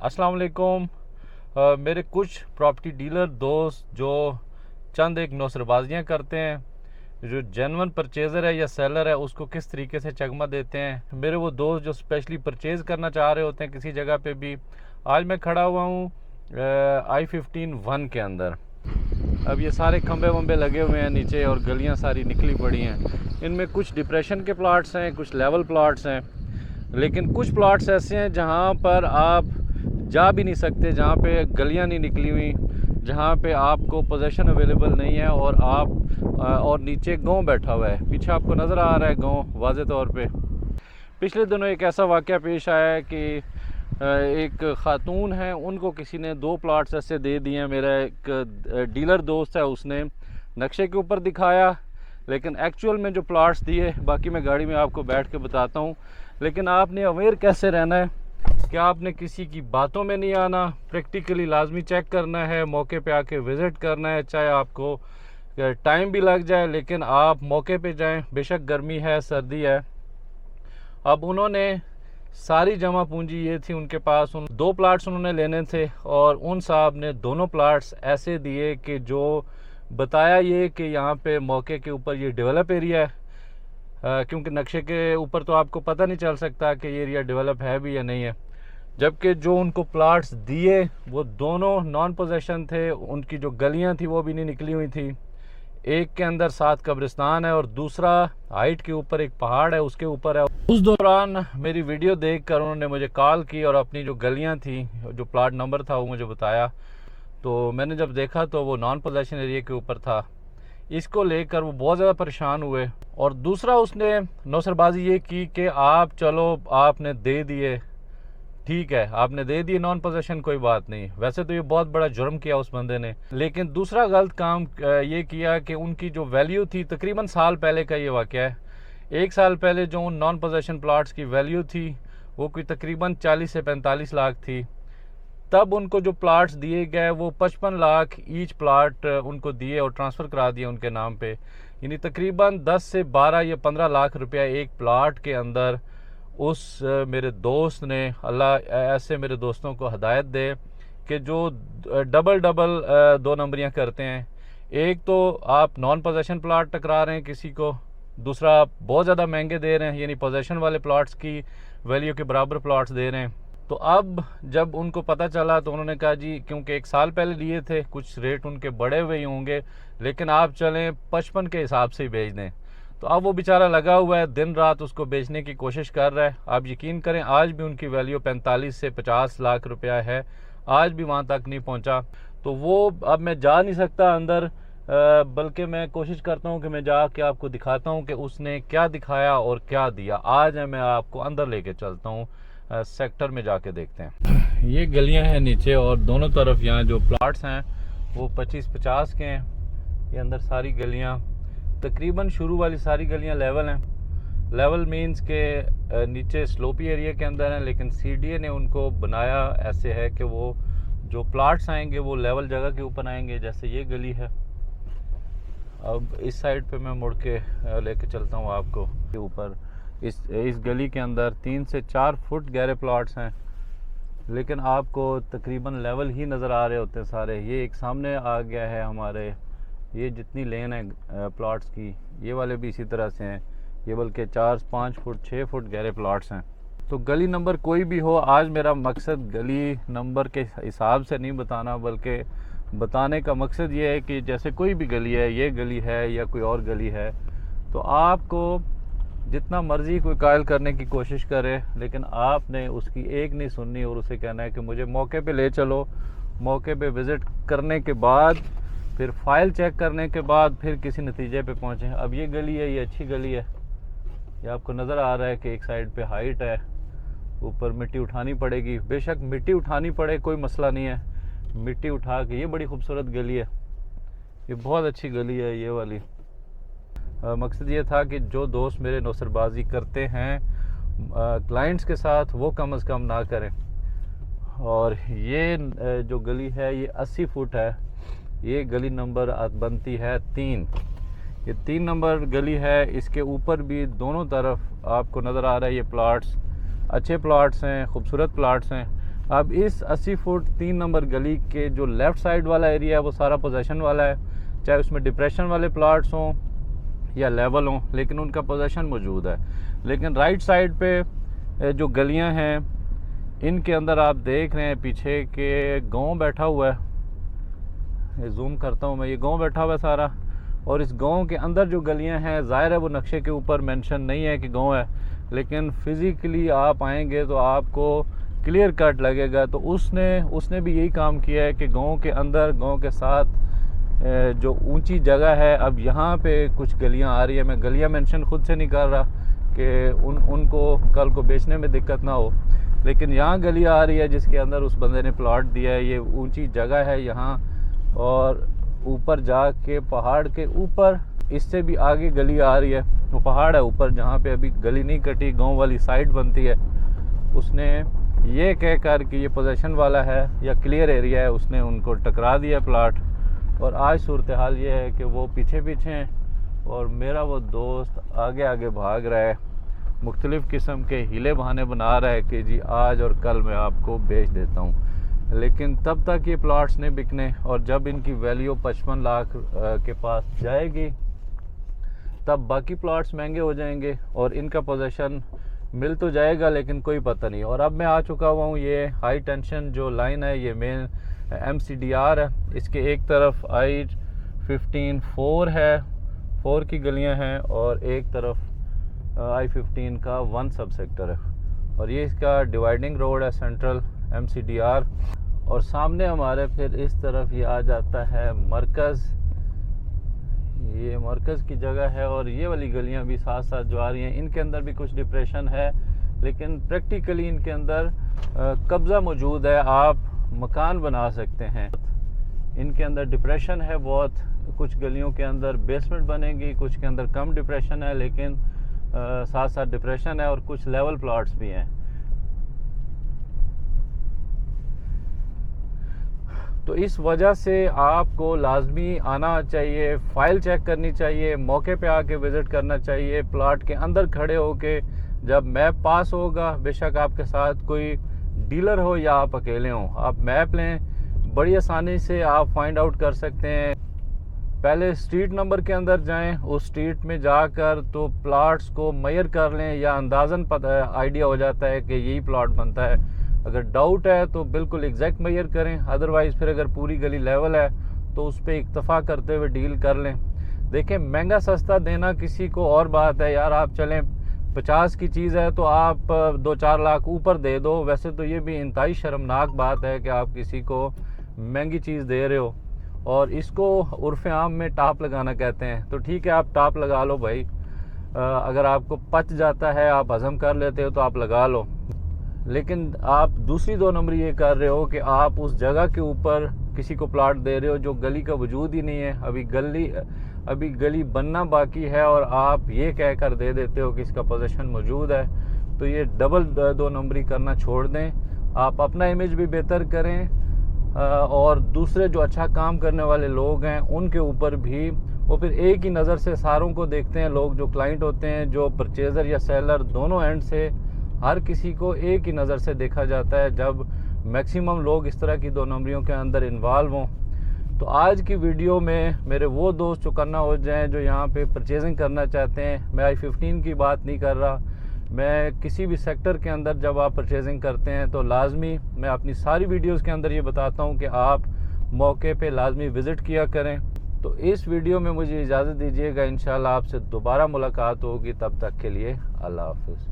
अस्सलाम वालेकुम। मेरे कुछ प्रॉपर्टी डीलर दोस्त जो चंद एक नौसरबाजियाँ करते हैं, जो जेन्युइन परचेज़र है या सेलर है उसको किस तरीके से चकमा देते हैं। मेरे वो दोस्त जो स्पेशली परचेज़ करना चाह रहे होते हैं किसी जगह पे भी। आज मैं खड़ा हुआ हूँ I-15 के अंदर। अब ये सारे खंबे वंबे लगे हुए हैं नीचे और गलियाँ सारी निकली पड़ी हैं। इनमें कुछ डिप्रेशन के प्लाट्स हैं, कुछ लेवल प्लाट्स हैं, लेकिन कुछ प्लाट्स ऐसे हैं जहाँ पर आप जा भी नहीं सकते, जहाँ पे गलियाँ नहीं निकली हुई, जहाँ पे आपको पोजीशन अवेलेबल नहीं है और नीचे गांव बैठा हुआ है। पीछे आपको नज़र आ रहा है गांव वाज़े तौर पे। पिछले दिनों एक ऐसा वाक़या पेश आया है कि एक ख़ातून है, उनको किसी ने 2 प्लाट्स ऐसे दे दिए हैं। मेरा एक डीलर दोस्त है, उसने नक्शे के ऊपर दिखाया, लेकिन एक्चुअल में जो प्लाट्स दिए, बाकी मैं गाड़ी में आपको बैठ के बताता हूँ। लेकिन आपने अवेयर कैसे रहना है कि आपने किसी की बातों में नहीं आना, प्रैक्टिकली लाजमी चेक करना है, मौके पे आके विज़िट करना है, चाहे आपको टाइम भी लग जाए, लेकिन आप मौके पे जाएं। बेशक गर्मी है, सर्दी है। अब उन्होंने सारी जमा पूंजी ये थी उनके पास, उन 2 प्लाट्स उन्होंने लेने थे और उन साहब ने दोनों प्लाट्स ऐसे दिए कि जो बताया ये कि यहाँ पे मौके के ऊपर ये डेवलप एरिया है। क्योंकि नक्शे के ऊपर तो आपको पता नहीं चल सकता कि ये एरिया डेवलप है भी या नहीं है। जबकि जो उनको प्लाट्स दिए वो दोनों नॉन पोजेशन थे, उनकी जो गलियां थी वो भी नहीं निकली हुई थी। एक के अंदर 7 कब्रिस्तान है और दूसरा हाइट के ऊपर एक पहाड़ है, उसके ऊपर है। उस दौरान मेरी वीडियो देखकर उन्होंने मुझे कॉल की और अपनी जो गलियां थी, जो प्लाट नंबर था वो मुझे बताया। तो मैंने जब देखा तो वो नॉन पोजेशन एरिया के ऊपर था। इसको लेकर वो बहुत ज़्यादा परेशान हुए। और दूसरा उसने नौसरबाजी ये की कि आप चलो आपने दे दिए, ठीक है आपने दे दिए नॉन पोजेशन, कोई बात नहीं, वैसे तो ये बहुत बड़ा जुर्म किया उस बंदे ने। लेकिन दूसरा गलत काम ये किया कि उनकी जो वैल्यू थी, तकरीबन साल पहले का ये वाक़या है, 1 साल पहले जो उन नॉन पोजेशन प्लाट्स की वैल्यू थी वो कोई तकरीबन 40 से 45 लाख थी। तब उनको जो प्लाट्स दिए गए वो 55 लाख ईच प्लाट उनको दिए और ट्रांसफ़र करा दिए उनके नाम पे। यानी तकरीबन 10 से 12 या 15 लाख रुपया एक प्लाट के अंदर उस मेरे दोस्त ने, अल्लाह ऐसे मेरे दोस्तों को हदायत दे कि जो डबल 2 नंबरियाँ करते हैं। एक तो आप नॉन पोजेशन प्लाट टकरा रहे हैं किसी को, दूसरा आप बहुत ज़्यादा महंगे दे रहे हैं, यानी पोजेशन वाले प्लाट्स की वैल्यू के बराबर प्लाट्स दे रहे हैं। तो अब जब उनको पता चला तो उन्होंने कहा जी, क्योंकि 1 साल पहले लिए थे, कुछ रेट उनके बढ़े हुए ही होंगे, लेकिन आप चलें 55 के हिसाब से ही बेच दें। तो अब वो बेचारा लगा हुआ है, दिन रात उसको बेचने की कोशिश कर रहा है। आप यकीन करें आज भी उनकी वैल्यू 45 से 50 लाख रुपया है, आज भी वहाँ तक नहीं पहुँचा। तो वो अब मैं जा नहीं सकता अंदर, बल्कि मैं कोशिश करता हूँ कि मैं जाके आपको दिखाता हूँ कि उसने क्या दिखाया और क्या दिया। आज मैं आपको अंदर लेके चलता हूँ, सेक्टर में जाके देखते हैं। ये गलियां हैं नीचे और दोनों तरफ यहाँ जो प्लाट्स हैं वो 25-50 के हैं। ये अंदर सारी गलियां तकरीबन शुरू वाली सारी गलियां लेवल हैं। लेवल मींस के नीचे स्लोपी एरिया के अंदर हैं, लेकिन सीडीए ने उनको बनाया ऐसे है कि वो जो प्लाट्स आएंगे वो लेवल जगह के ऊपर आएंगे। जैसे ये गली है, अब इस साइड पे मैं मुड़ के लेके चलता हूँ आपको के ऊपर। इस गली के अंदर 3 से 4 फुट गहरे प्लाट्स हैं, लेकिन आपको तकरीबन लेवल ही नज़र आ रहे होते हैं सारे। ये एक सामने आ गया है हमारे, ये जितनी लेन है प्लाट्स की, ये वाले भी इसी तरह से हैं। ये बल्कि 4-5 फुट 6 फुट गहरे प्लाट्स हैं। तो गली नंबर कोई भी हो, आज मेरा मकसद गली नंबर के हिसाब से नहीं बताना, बल्कि बताने का मकसद ये है कि जैसे कोई भी गली है, ये गली है या कोई और गली है, तो आपको जितना मर्ज़ी कोई कायल करने की कोशिश करे, लेकिन आपने उसकी एक नहीं सुननी और उसे कहना है कि मुझे मौके पे ले चलो। मौके पे विज़िट करने के बाद, फिर फाइल चेक करने के बाद फिर किसी नतीजे पे पहुँचें। अब ये गली है, ये अच्छी गली है, ये आपको नज़र आ रहा है कि एक साइड पे हाइट है, ऊपर मिट्टी उठानी पड़ेगी। बेशक मिट्टी उठानी पड़े, कोई मसला नहीं है, मिट्टी उठा के। ये बड़ी खूबसूरत गली है, ये बहुत अच्छी गली है ये वाली। मकसद ये था कि जो दोस्त मेरे नौसरबाजी करते हैं क्लाइंट्स के साथ, वो कम अज़ कम ना करें। और ये जो गली है ये 80 फुट है। ये गली नंबर बनती है 3। ये 3 नंबर गली है। इसके ऊपर भी दोनों तरफ आपको नज़र आ रहा है ये प्लाट्स, अच्छे प्लाट्स हैं, खूबसूरत प्लाट्स हैं। अब इस 80 फुट 3 नंबर गली के जो लेफ़्ट साइड वाला एरिया है वो सारा पोजेसन वाला है, चाहे उसमें डिप्रेशन वाले प्लाट्स हों या लेवल हों, लेकिन उनका पोजेसन मौजूद है। लेकिन राइट साइड पे जो गलियां हैं इनके अंदर आप देख रहे हैं पीछे के गांव बैठा हुआ है, ये जूम करता हूँ मैं, ये गांव बैठा हुआ है सारा। और इस गांव के अंदर जो गलियां हैं ज़ाहिर है वो नक्शे के ऊपर मेंशन नहीं है कि गांव है, लेकिन फ़िज़िकली आप आएंगे तो आपको क्लियर कट लगेगा। तो उसने भी यही काम किया है कि गांव के अंदर, गांव के साथ जो ऊंची जगह है, अब यहाँ पे कुछ गलियां आ रही है, मैं गलियां मेंशन खुद से नहीं कर रहा कि उनको कल को बेचने में दिक्कत ना हो, लेकिन यहाँ गली आ रही है जिसके अंदर उस बंदे ने प्लॉट दिया है। ये ऊंची जगह है यहाँ, और ऊपर जाके पहाड़ के ऊपर इससे भी आगे गली आ रही है, वो पहाड़ है ऊपर जहाँ पे अभी गली नहीं कटी, गांव वाली साइड बनती है। उसने ये कह कर कि ये पोजीशन वाला है या क्लियर एरिया है, उसने उनको टकरा दिया प्लाट। और आज सूरत हाल ये है कि वो पीछे पीछे हैं और मेरा वो दोस्त आगे आगे भाग रहा है, मुख्तलिफ़ किस्म के हीले बहाने बना रहा है कि जी आज और कल मैं आपको बेच देता हूँ। लेकिन तब तक ये प्लॉट्स नहीं बिकने, और जब इनकी वैल्यू 55 लाख के पास जाएगी तब बाकी प्लॉट्स महंगे हो जाएंगे और इनका पोजीशन मिल तो जाएगा लेकिन कोई पता नहीं। और अब मैं आ चुका हुआ हूँ, ये हाई टेंशन जो लाइन है ये मेन MCDR है, इसके एक तरफ I-15 4 है, 4 की गलियाँ हैं, और एक तरफ I-15 का 1 सब सेक्टर है, और ये इसका डिवाइडिंग रोड है सेंट्रल MCDR। और सामने हमारे फिर इस तरफ ये आ जाता है मरकज़, ये मरकज़ की जगह है। और ये वाली गलियां भी साथ साथ जो आ रही हैं इनके अंदर भी कुछ डिप्रेशन है, लेकिन प्रैक्टिकली इनके अंदर कब्ज़ा मौजूद है, आप मकान बना सकते हैं। इनके अंदर डिप्रेशन है बहुत, कुछ गलियों के अंदर बेसमेंट बनेगी, कुछ के अंदर कम डिप्रेशन है, लेकिन साथ साथ डिप्रेशन है, और कुछ लेवल प्लॉट्स भी हैं। तो इस वजह से आपको लाजमी आना चाहिए, फ़ाइल चेक करनी चाहिए, मौके पे आके विज़िट करना चाहिए, प्लाट के अंदर खड़े होके। जब मैप पास होगा, बेशक आपके साथ कोई डीलर हो या आप अकेले हों, आप मैप लें, बड़ी आसानी से आप फाइंड आउट कर सकते हैं। पहले स्ट्रीट नंबर के अंदर जाएं, उस स्ट्रीट में जाकर तो प्लाट्स को मेजर कर लें, या अंदाज़न पता आइडिया हो जाता है कि यही प्लाट बनता है। अगर डाउट है तो बिल्कुल एग्जैक्ट मेजर करें, अदरवाइज़ फिर अगर पूरी गली लेवल है तो उस पर इक्तफा करते हुए डील कर लें। देखें, महंगा सस्ता देना किसी को और बात है यार, आप चलें 50 की चीज़ है तो आप 2-4 लाख ऊपर दे दो। वैसे तो ये भी इंतहाई शर्मनाक बात है कि आप किसी को महंगी चीज़ दे रहे हो, और इसको उर्फ़ आम में टाप लगाना कहते हैं। तो ठीक है, आप टाप लगा लो भाई, अगर आपको पच जाता है, आप हज़म कर लेते हो तो आप लगा लो। लेकिन आप दूसरी 2 नंबर ये कर रहे हो कि आप उस जगह के ऊपर किसी को प्लाट दे रहे हो जो गली का वजूद ही नहीं है, अभी गली बनना बाकी है, और आप ये कह कर दे देते हो कि इसका पोजीशन मौजूद है। तो ये डबल 2 नंबरी करना छोड़ दें, आप अपना इमेज भी बेहतर करें, और दूसरे जो अच्छा काम करने वाले लोग हैं उनके ऊपर भी वो फिर एक ही नज़र से सारों को देखते हैं। लोग जो क्लाइंट होते हैं, जो परचेज़र या सेलर, दोनों एंड से हर किसी को एक ही नज़र से देखा जाता है जब मैक्सिमम लोग इस तरह की 2 नंबरियों के अंदर इन्वॉल्व हों। तो आज की वीडियो में मेरे वो दोस्त चौकन्ना हो जाएं जो यहाँ पे परचेजिंग करना चाहते हैं। मैं I-15 की बात नहीं कर रहा, मैं किसी भी सेक्टर के अंदर जब आप परचेजिंग करते हैं तो लाजमी, मैं अपनी सारी वीडियोस के अंदर ये बताता हूँ कि आप मौके पे लाजमी विज़िट किया करें। तो इस वीडियो में मुझे इजाज़त दीजिएगा, इंशाल्लाह आपसे दोबारा मुलाकात होगी, तब तक के लिए अल्लाह हाफ़िज़।